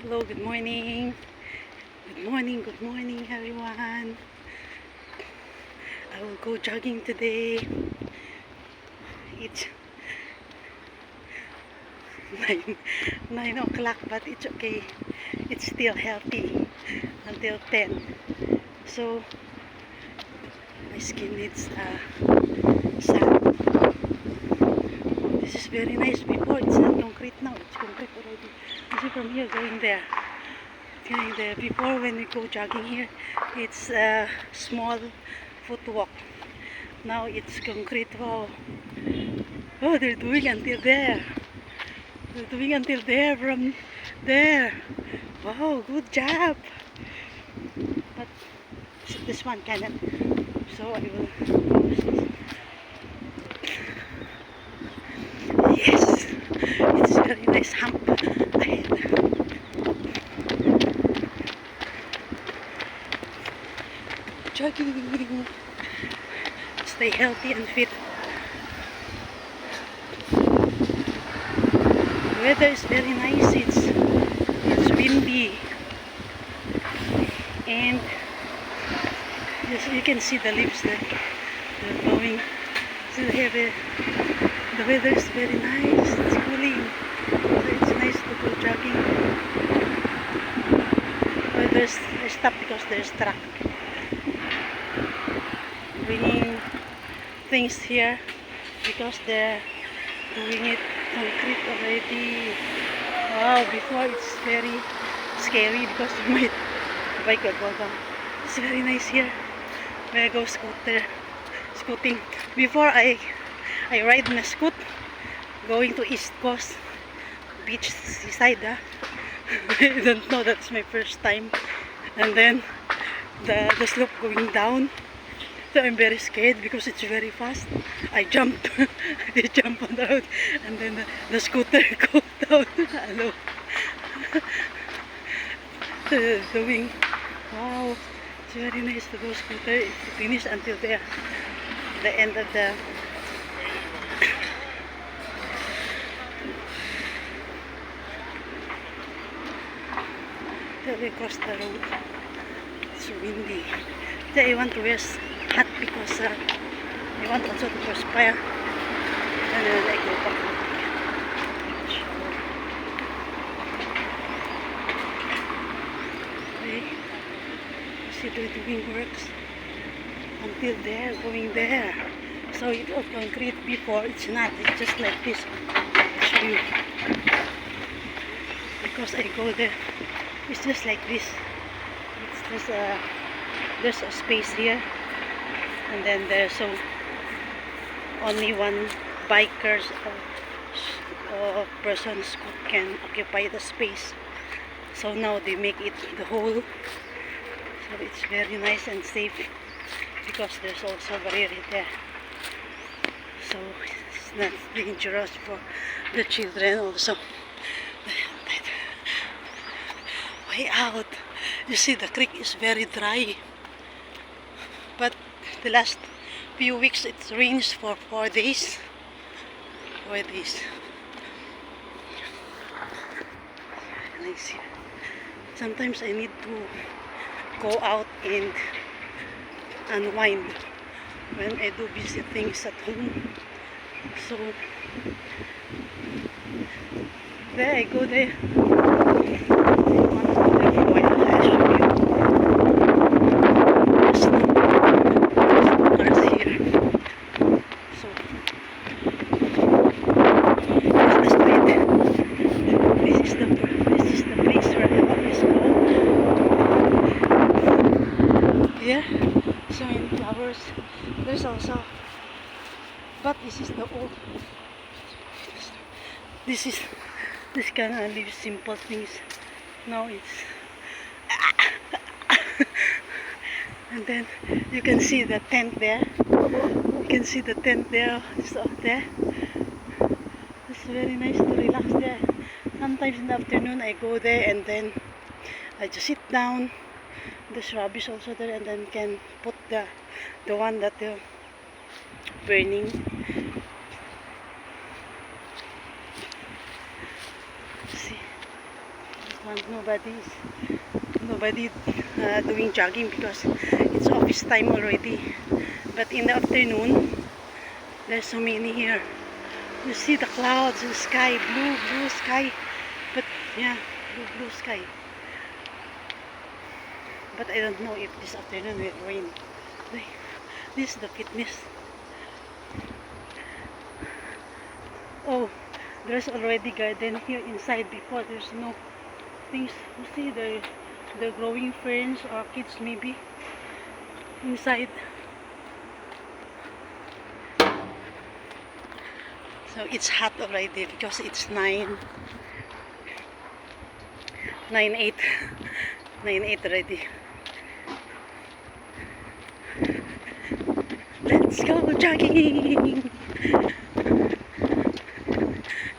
Hello, good morning. Good morning, everyone. I will go jogging today. It's 9, 9 o'clock, but it's okay. It's still healthy until 10. So, my skin needs sun. This is very nice. Before, it's not concrete now. It's concrete already. You see from here going there. Going there. Before, when we go jogging here, it's a small footwalk. Now it's concrete. Wow. Oh, they're doing until there. They're doing until there from there. Wow, good job. But this one cannot. So I will. Yes, it's very nice hump ahead. Jogging. Stay healthy and fit. The weather is very nice. It's windy, and yes, you can see the leaves there. They're blowing. So the weather is very nice. It's cooling. So it's nice to go jogging. But I stopped because there's truck bringing things here because they're doing it concrete already. Wow, before it's very scary because my bike will go down. It's very nice here. When I go scooting. Before I ride in a scoot going to East Coast beach seaside. I don't know, that's my first time. And then the slope going down. So I'm very scared because it's very fast. I jump, I jump on the road, and then the scooter goes down. Hello. Doing, wow, it's very nice to go scooter. It finish until the end of the. Till we cross the road. It's windy. Then I want to wear hat because I want also to perspire. And then I go back. Okay. See, they're doing works until there, going there. So it was concrete before. It's not. It's just like this. I'll show you. Because I go there. It's just like this. It's just there's a space here, and then there's only one bikers or persons can occupy the space. So now they make it the whole. So it's very nice and safe because there's also barrier there. So it's not dangerous for the children also. Way out. You see the creek is very dry. But the last few weeks it rains for 4 days. 4 days. Nice here. Sometimes I need to go out and unwind when I do busy things at home. So there I go there. Here, so many flowers. There's also, but this is the old. This can only simple things. Now it's, and then you can see the tent there. You can see the tent there. It's up there. It's very nice to relax there. Sometimes in the afternoon I go there and then I just sit down. There's rubbish also there, and then can put the one that they're burning. See, one, nobody doing jogging because it's office time already. But in the afternoon, there's so many here. You see the clouds, the sky, blue sky. But yeah, blue sky. But I don't know if this afternoon will rain. This is the fitness. Oh, there's already garden here inside. Before there's no things. You see the growing ferns, orchids maybe inside. So it's hot already because it's 9:08 already. Let's go jogging.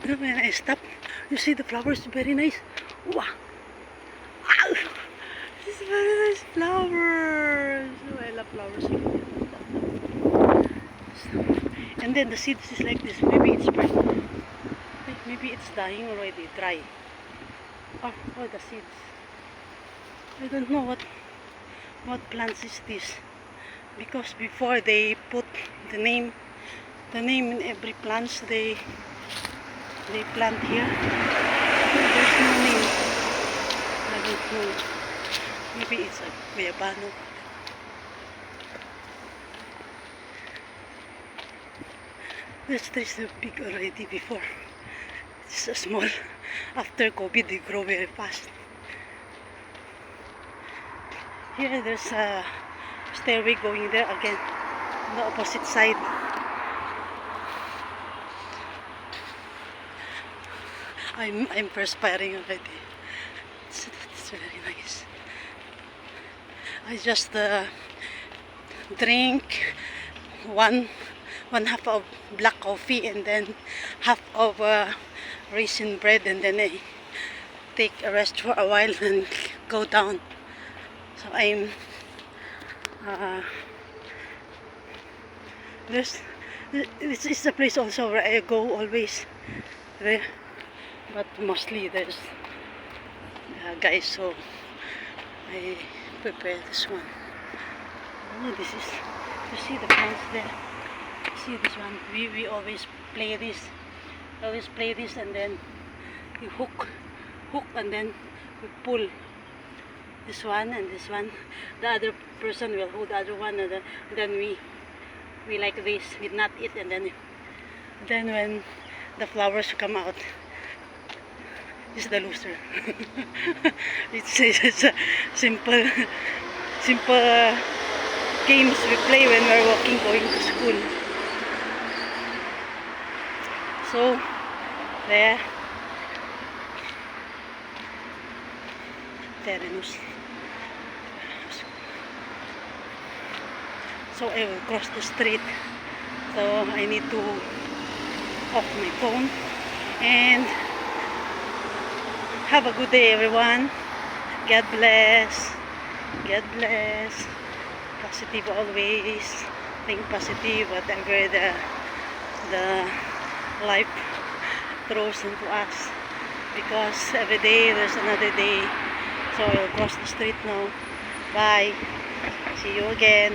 When I stop, you see the flowers, very nice. Wow, wow, this is very nice flowers. Oh, I love flowers. And then the seeds is like this. Maybe it's maybe it's dying already, dry. Oh, the seeds. I don't know what plants is this, because before they put the name in every plants they plant here. There's no name. I don't know. Maybe it's a bayabano. This tree is big already before. It's a small. After COVID, they grow very fast. Here, there's a stairway going there again on the opposite side. I'm perspiring already. It's very nice. I just drink one half of black coffee and then half of raisin bread, and then I take a rest for a while and go down. So I'm this is the place also where I go always there, but mostly there's guys, so I prepare this one. Oh, this is, you see the plants there. See this one. We always play this. And then we hook and then we pull this one and this one. The other person will hold the other one, and then we like this. We knot it, and then when the flowers come out, is the loser. It's a simple games we play when we're walking going to school. So there, Terranos. So I will cross the street. So I need to off my phone. And have a good day, everyone. God bless. God bless. Positive always. Think positive, whatever the life throws into us. Because every day there's another day. So I'll cross the street now. Bye. See you again.